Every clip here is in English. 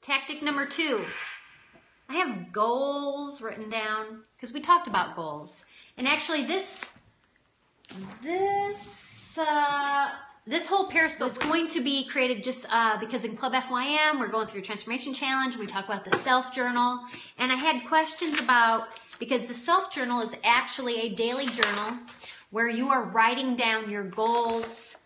Tactic number 2. I have goals written down because we talked about goals. And actually this whole Periscope is going to be created just because in Club FYM, we're going through a transformation challenge. We talk about the self-journal. And I had questions about, because the self-journal is actually a daily journal where you are writing down your goals.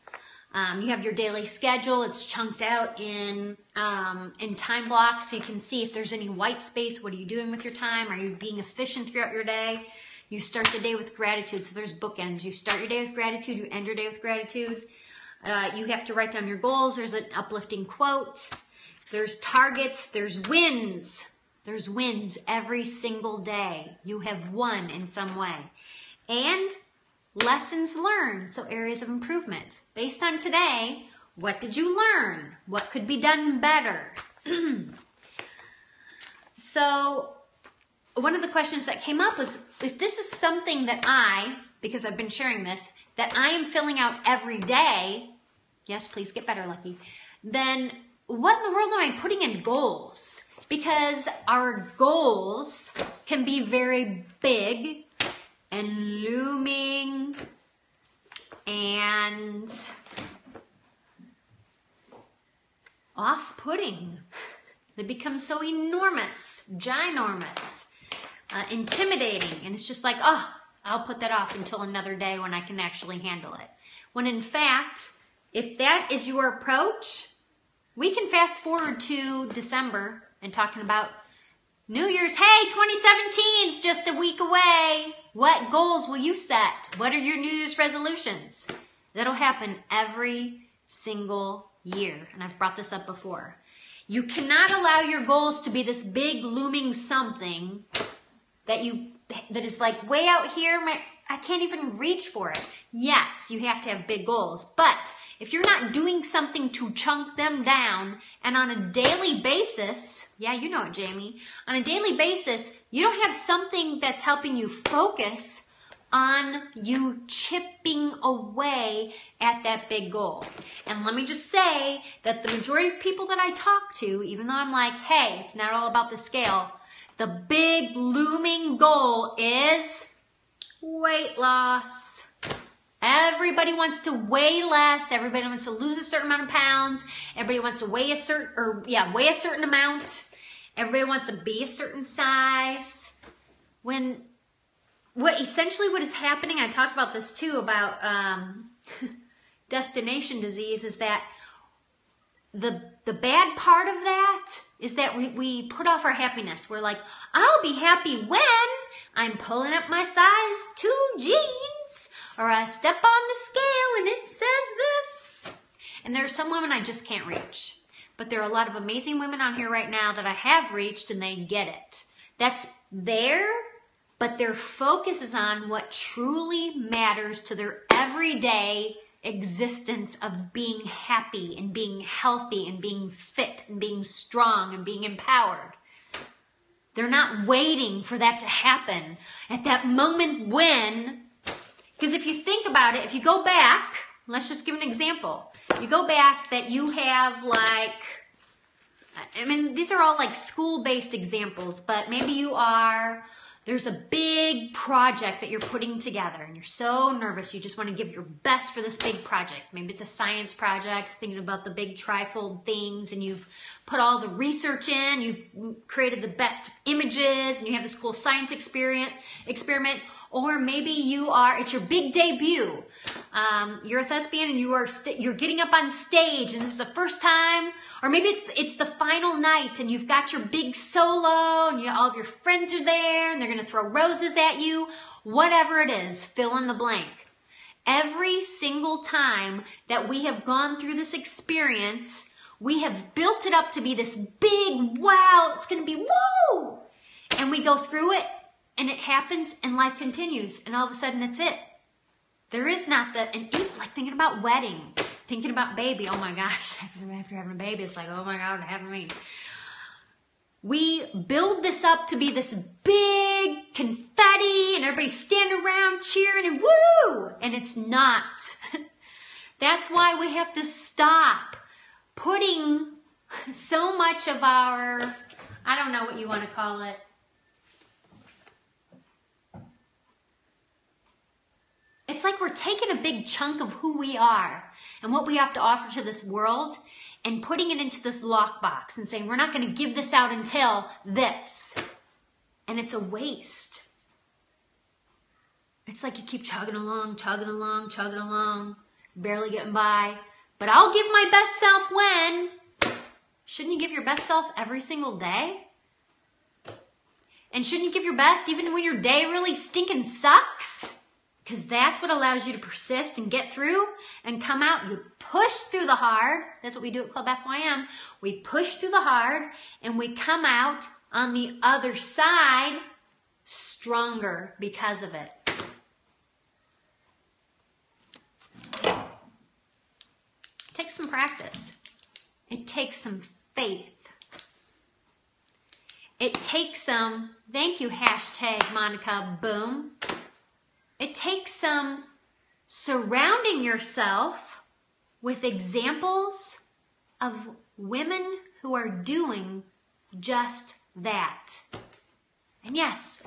You have your daily schedule. It's chunked out in time blocks so you can see if there's any white space. What are you doing with your time? Are you being efficient throughout your day? You start the day with gratitude, so there's bookends. You start your day with gratitude, you end your day with gratitude. You have to write down your goals. There's an uplifting quote. There's targets. There's wins. There's wins every single day. You have won in some way. And lessons learned, so areas of improvement. Based on today, what did you learn? What could be done better? So one of the questions that came up was, if this is something that because I've been sharing this, that I am filling out every day, yes, please get better, Lucky, then what in the world am I putting in goals? Because our goals can be very big and looming and off-putting. They become so enormous, ginormous, intimidating, and it's just like, oh, I'll put that off until another day when I can actually handle it. When in fact, if that is your approach, we can fast forward to December and talking about New Year's. Hey, 2017 is just a week away. What goals will you set? What are your New Year's resolutions? That'll happen every single year, and I've brought this up before. You cannot allow your goals to be this big looming something that is like way out here. I can't even reach for it. Yes, you have to have big goals, but if you're not doing something to chunk them down, and on a daily basis, yeah, you know it, Jamie, on a daily basis, you don't have something that's helping you focus on you chipping away at that big goal. And let me just say that the majority of people that I talk to, even though I'm like, hey, it's not all about the scale, the big looming goal is weight loss. Everybody wants to weigh less. Everybody wants to lose a certain amount of pounds. Everybody wants to weigh a certain amount. Everybody wants to be a certain size. When what is happening, I talked about this too, about destination disease, is that the bad part of that is that we put off our happiness. We're like, I'll be happy when I'm pulling up my size 2 jeans, or I step on the scale and it says this. And there are some women I just can't reach. But there are a lot of amazing women on here right now that I have reached, and they get it. That's there, but their focus is on what truly matters to their everyday existence of being happy and being healthy and being fit and being strong and being empowered. They're not waiting for that to happen at that moment when, because if you think about it, if you go back, let's just give an example. You go back that you have these are all like school-based examples, but maybe there's a big project that you're putting together and you're so nervous. You just want to give your best for this big project. Maybe it's a science project, thinking about the big trifold things, and you've put all the research in, you've created the best images, and you have this cool science experiment. Or maybe it's your big debut. You're a thespian and you're getting up on stage, and this is the first time, or maybe it's the final night and you've got your big solo and all of your friends are there and they're going to throw roses at you. Whatever it is, fill in the blank. Every single time that we have gone through this experience, we have built it up to be this big, wow, it's going to be woo! And we go through it, and it happens, and life continues, and all of a sudden it's it. There is not like thinking about wedding, thinking about baby. Oh my gosh, after having a baby, it's like, oh my God, having me. We build this up to be this big confetti, and everybody's standing around cheering and woo, and it's not. That's why we have to stop putting so much of our, I don't know what you want to call it. It's like we're taking a big chunk of who we are and what we have to offer to this world and putting it into this lockbox and saying, we're not going to give this out until this. And it's a waste. It's like you keep chugging along, barely getting by. But I'll give my best self when? Shouldn't you give your best self every single day? And shouldn't you give your best even when your day really stinking sucks? Because that's what allows you to persist and get through and come out. You push through the hard. That's what we do at Club FYM. We push through the hard and we come out on the other side stronger because of it. It takes some practice. It takes some faith. It takes some, thank you, hashtag Monica Boom. It takes some surrounding yourself with examples of women who are doing just that. And yes,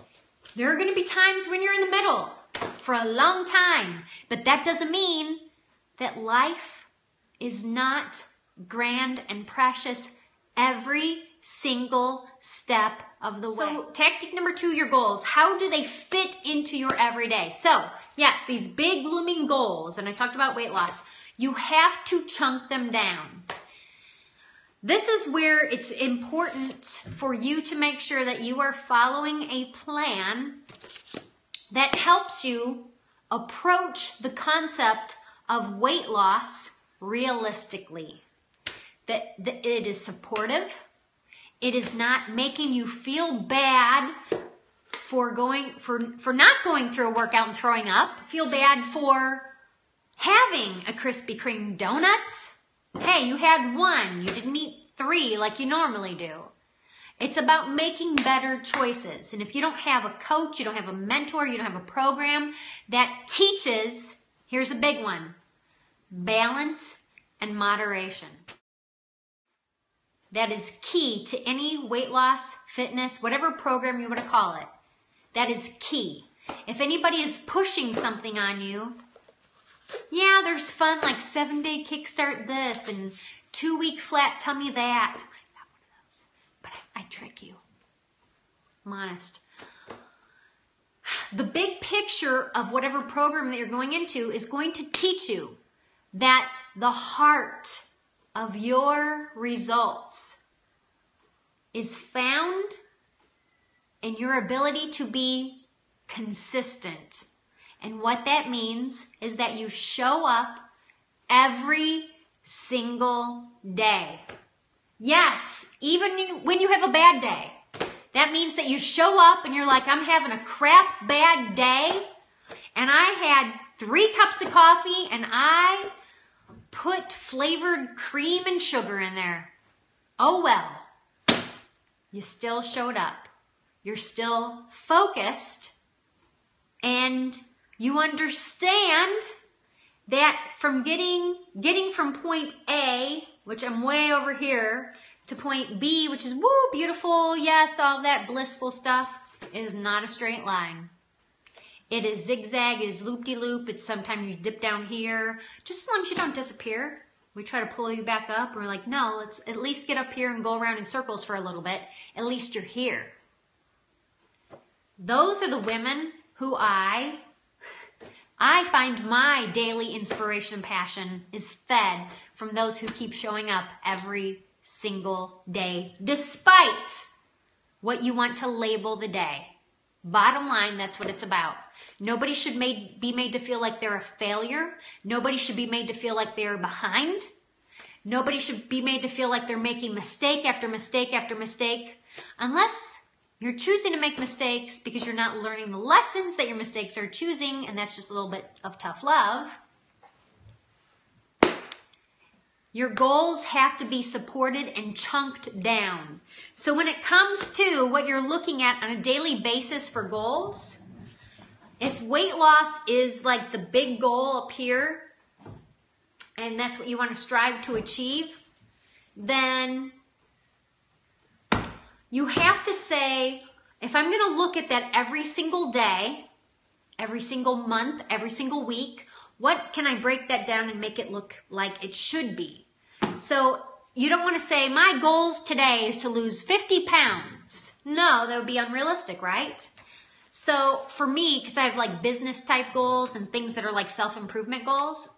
there are going to be times when you're in the middle for a long time, but that doesn't mean that life is not grand and precious every single step of the way. So tactic number 2, your goals. How do they fit into your everyday? So yes, these big looming goals, and I talked about weight loss, you have to chunk them down. This is where it's important for you to make sure that you are following a plan that helps you approach the concept of weight loss realistically. That it is supportive. It is not making you feel bad for not going through a workout and throwing up. Feel bad for having a Krispy Kreme donut. Hey, you had 1. You didn't eat 3 like you normally do. It's about making better choices. And if you don't have a coach, you don't have a mentor, you don't have a program that teaches, here's a big one, balance and moderation. That is key to any weight loss, fitness, whatever program you want to call it. That is key. If anybody is pushing something on you, yeah, there's fun like 7-day kickstart this and 2-week flat tummy that. I got one of those, but I trick you. I'm honest. The big picture of whatever program that you're going into is going to teach you that the heart of your results is found in your ability to be consistent. And what that means is that you show up every single day. Yes, even when you have a bad day. That means that you show up and you're like, I'm having a crap bad day and I had 3 cups of coffee and I put flavored cream and sugar in there. Oh well, you still showed up. You're still focused and you understand that from getting from point A, which I'm way over here, to point B, which is woo, beautiful, yes, all that blissful stuff, is not a straight line. It is zigzag, it is loop-de-loop, it's sometimes you dip down here. Just as long as you don't disappear, we try to pull you back up. We're like, no, let's at least get up here and go around in circles for a little bit. At least you're here. Those are the women who I find my daily inspiration and passion is fed from those who keep showing up every single day, despite what you want to label the day. Bottom line, that's what it's about. Nobody should be made to feel like they're a failure. Nobody should be made to feel like they're behind. Nobody should be made to feel like they're making mistake after mistake after mistake. Unless you're choosing to make mistakes because you're not learning the lessons that your mistakes are choosing, and that's just a little bit of tough love. Your goals have to be supported and chunked down. So when it comes to what you're looking at on a daily basis for goals, if weight loss is like the big goal up here, and that's what you want to strive to achieve, then you have to say, if I'm going to look at that every single day, every single month, every single week, what can I break that down and make it look like it should be? So you don't want to say, my goals today is to lose 50 pounds. No, that would be unrealistic, right? So for me, because I have like business type goals and things that are like self-improvement goals,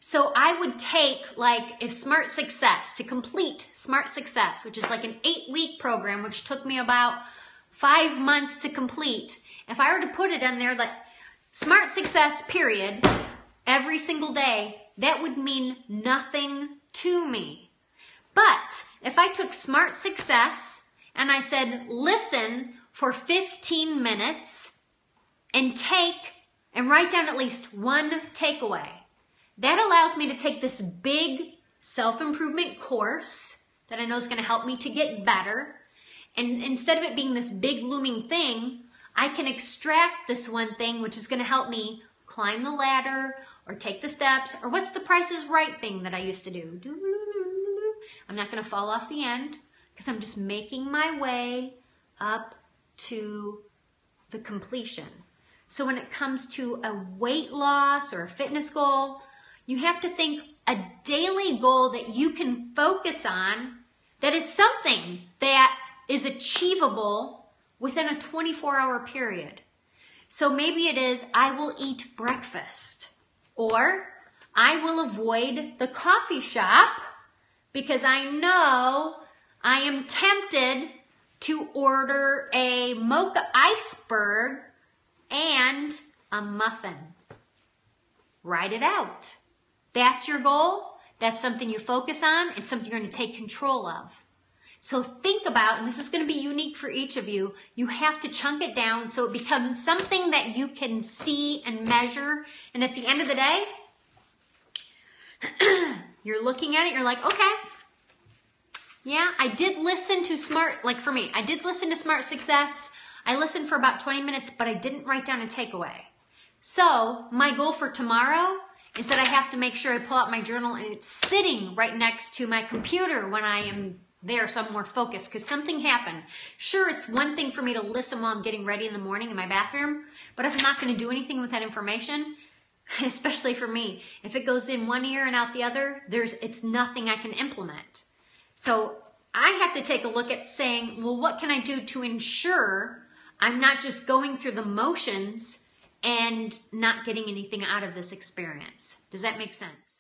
so I would take like if Smart Success, to complete Smart Success, which is like an 8-week program, which took me about 5 months to complete. If I were to put it in there like Smart Success period, every single day, that would mean nothing to me. But if I took Smart Success and I said, listen for 15 minutes and write down at least one takeaway, that allows me to take this big self-improvement course that I know is going to help me to get better. And instead of it being this big looming thing, I can extract this one thing, which is going to help me climb the ladder or take the steps, or what's the Price is Right thing that I used to do. I'm not going to fall off the end because I'm just making my way up to the completion. So when it comes to a weight loss or a fitness goal, you have to think a daily goal that you can focus on that is something that is achievable within a 24-hour period. So maybe it is, I will eat breakfast, or I will avoid the coffee shop because I know I am tempted to order a mocha iceberg and a muffin. Write it out. That's your goal. That's something you focus on. It's something you're going to take control of. So think about, and this is going to be unique for each of you, you have to chunk it down so it becomes something that you can see and measure. And at the end of the day, you're looking at it, you're like, okay, yeah, I did listen to like for me, I did listen to Smart Success. I listened for about 20 minutes, but I didn't write down a takeaway. So my goal for tomorrow is that I have to make sure I pull out my journal and it's sitting right next to my computer when I am there, so I'm more focused because something happened. Sure, it's one thing for me to listen while I'm getting ready in the morning in my bathroom, but if I'm not going to do anything with that information, especially for me, if it goes in one ear and out the other, it's nothing I can implement. So I have to take a look at saying, well, what can I do to ensure I'm not just going through the motions and not getting anything out of this experience? Does that make sense?